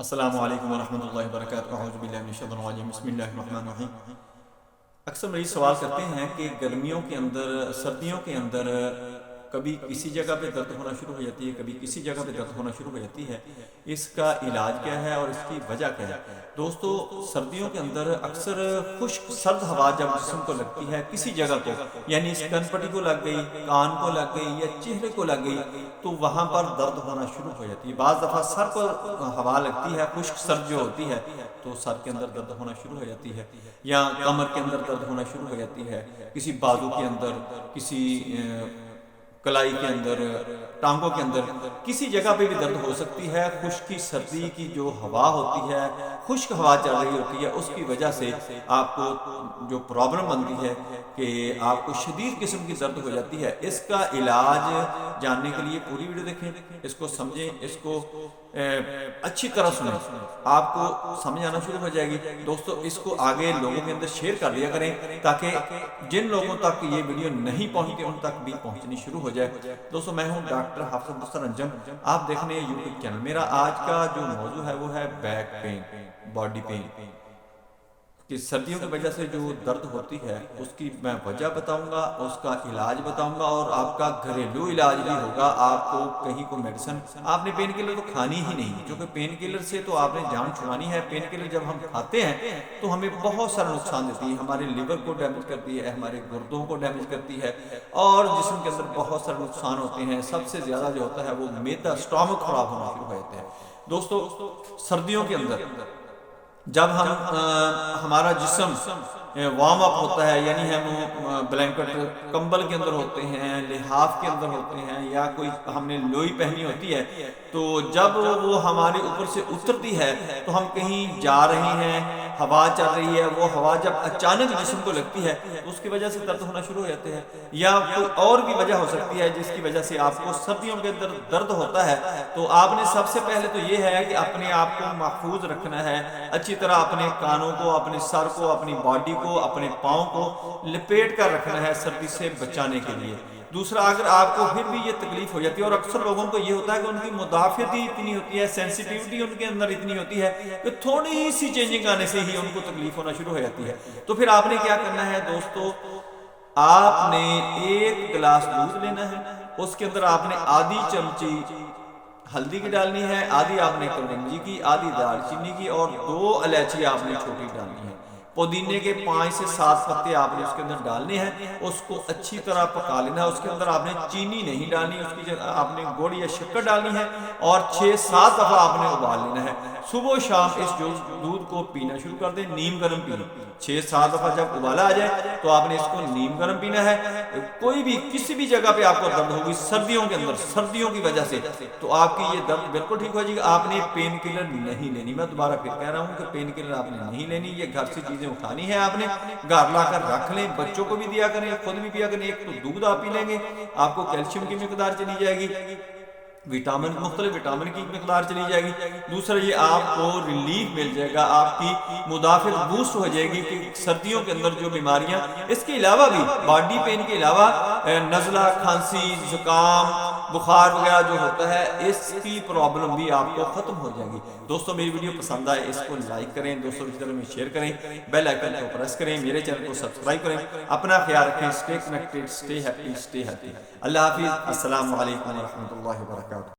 السلام علیکم ورحمۃ اللہ وبرکاتہ۔ اعوذ باللہ من الشیطان الرجیم، بسم اللہ الرحمن الرحیم۔ اکثر مریض سوال کرتے ہیں کہ گرمیوں کے اندر، سردیوں کے اندر کبھی کسی جگہ پہ درد ہونا شروع ہو جاتی ہے، کبھی کسی جگہ پہ درد ہونا شروع ہو جاتی ہے، اس کا علاج کیا ہے اور اس کی وجہ کیا ہے؟ دوستو، سردیوں کے اندر اکثر خشک سرد ہوا جب جسم کو لگتی ہے کسی جگہ کو، یعنی اس کن پٹی کو لگ گئی، کان کو لگ گئی یا چہرے کو لگ گئی، تو وہاں پر درد ہونا شروع ہو جاتی ہے۔ بعض دفعہ سر پر ہوا لگتی ہے، خشک سرد جو ہوتی ہے، تو سر کے اندر درد ہونا شروع ہو جاتی ہے، یا کمر کے اندر درد ہونا شروع ہو جاتی ہے، کسی بازو کے اندر، کسی کلائی کے اندر، ٹانگوں کے اندر، کسی جگہ پہ بھی درد ہو سکتی ہے۔ خشکی سردی کی جو ہوا ہوتی ہے، خشک ہوا چل رہی ہوتی ہے، اس کی وجہ سے آپ کو جو پرابلم بنتی ہے کہ آپ کو شدید قسم کی درد ہو جاتی ہے۔ اس کا علاج جاننے کے لیے پوری ویڈیو دیکھیں، اس کو سمجھیں، اس کو اچھی طرح سنیں، آپ کو سمجھ آنا شروع ہو جائے گی۔ دوستو، اس کو آگے لوگوں کے اندر شیئر کر دیا کریں تاکہ جن لوگوں تک یہ ویڈیو نہیں پہنچتی ان تک بھی پہنچنی شروع ہو جائے۔ دوستو، میں ہوں ڈاکٹر حافظ عبدالستار انجم، آپ دیکھ رہے ہیں یوٹیوب چینل۔ میرا آج کا جو موضوع ہے وہ ہے بیک پین، باڈی پین، کہ سردیوں کی وجہ سے جو درد ہوتی ہے اس کی میں وجہ بتاؤں گا، اس کا علاج بتاؤں گا، اور آپ کا گھریلو علاج بھی ہوگا۔ آپ کو کہیں کو میڈیسن، آپ نے پین کلر تو کھانی ہی نہیں، کیونکہ پین کلر سے تو آپ نے جان چھڑانی ہے۔ پین کلر جب ہم کھاتے ہیں تو ہمیں بہت سارا نقصان دیتی ہے، ہمارے لیور کو ڈیمیج کرتی ہے، ہمارے گردوں کو ڈیمیج کرتی ہے، اور جسم کے اندر بہت سارے نقصان ہوتے ہیں۔ سب سے زیادہ جو ہوتا ہے وہ میدا، سٹامک خراب ہونا شروع ہو جاتے ہیں۔ دوستو، سردیوں کے اندر جب ہمارا جسم وارم اپ ہوتا ہے، یعنی ہم بلینکٹ، کمبل کے اندر ہوتے ہیں، لحاف کے اندر ہوتے ہیں، یا کوئی ہم نے لوئی پہنی ہوتی ہے، تو جب وہ ہمارے اوپر سے اترتی ہے تو ہم کہیں جا رہے ہیں، ہوا چل رہی ہے، وہ ہوا جب اچانک جسم کو لگتی ہے تو اس کی وجہ سے درد ہونا شروع ہو جاتے ہیں، یا کوئی اور بھی وجہ ہو سکتی ہے جس کی وجہ سے آپ کو سردیوں کے اندر درد ہوتا ہے۔ تو آپ نے سب سے پہلے تو یہ ہے کہ اپنے آپ کو محفوظ رکھنا ہے، اچھی طرح اپنے کانوں کو، اپنے سر کو، اپنی باڈی کو، اپنے پاؤں کو لپیٹ کر رکھنا ہے سردی سے بچانے کے لیے۔ دوسرا، اگر آپ کو پھر بھی یہ تکلیف ہو جاتی ہے، اور اکثر لوگوں کو یہ ہوتا ہے کہ ان کی مدافعت ہی اتنی ہوتی ہے، سینسیٹیوٹی ان کے اندر اتنی ہوتی ہے کہ تھوڑی سی چینجنگ آنے سے ہی ان کو تکلیف ہونا شروع ہو جاتی ہے، تو پھر آپ نے کیا کرنا ہے دوستو؟ آپ نے ایک گلاس دودھ لینا ہے، اس کے اندر آپ نے آدھی چمچی ہلدی کی ڈالنی ہے، آدھی آپ نے کلونجی کی، آدھی دار چینی کی، اور 2 الائچی آپ نے چھوٹی ڈالنی ہے۔ پودینے کے 5 سے 7 پتے آپ نے اس کے اندر ڈالنے ہیں، اس کو اچھی طرح پکا لینا ہے۔ اس کے اندر آپ نے چینی نہیں ڈالنی، اس کی جگہ آپ نے گڑ یا شکر ڈالنی ہے، اور 6-7 دفعہ آپ نے ابال لینا ہے۔ صبح و شام اس دودھ کو پینا شروع کر دیں، نیم گرم پینا۔ 6-7 دفعہ جب ابالا آ جائے تو آپ نے اس کو نیم گرم پینا ہے۔ کوئی بھی کسی بھی جگہ پہ آپ کو درد ہوگی سردیوں کے اندر، سردیوں کی وجہ سے، تو آپ کی یہ درد بالکل ٹھیک ہو جائے گا۔ آپ نے پین کلر نہیں لینی، میں دوبارہ پھر کہہ رہا ہوں کہ پین کلر آپ نے نہیں لینی، یہ گھر سے چیزیں اٹھانی ہے، آپ نے گھر لا کر رکھ لیں، بچوں کو بھی دیا کریں، خود بھی پیا کریں۔ ایک تو دودھ آپ پی لیں گے، آپ کو کیلشیم کی مقدار چلی جائے گی، وٹامن، مختلف وٹامن کی مقدار چلی جائے گی۔ دوسرا، یہ آپ کو ریلیف مل جائے گا، آپ کی مدافعت بوسٹ ہو جائے گی کہ سردیوں کے اندر جو بیماریاں، اس کے علاوہ بھی باڈی پین کے علاوہ نزلہ، کھانسی، زکام، بخار وغیرہ جو ہوتا ہے، اس کی پرابلم بھی آپ کو ختم ہو جائے گی۔ دوستو، میری ویڈیو پسند آئے اس کو لائک کریں، دوستوں کی طرف میں شیئر کریں، بیل آئیکن کو پریس کریں، میرے چینل کو سبسکرائب کریں۔ اپنا خیال رکھیں، stay connected, stay happy, stay healthy. اللہ حافظ، السلام علیکم ورحمۃ اللہ وبرکاتہ۔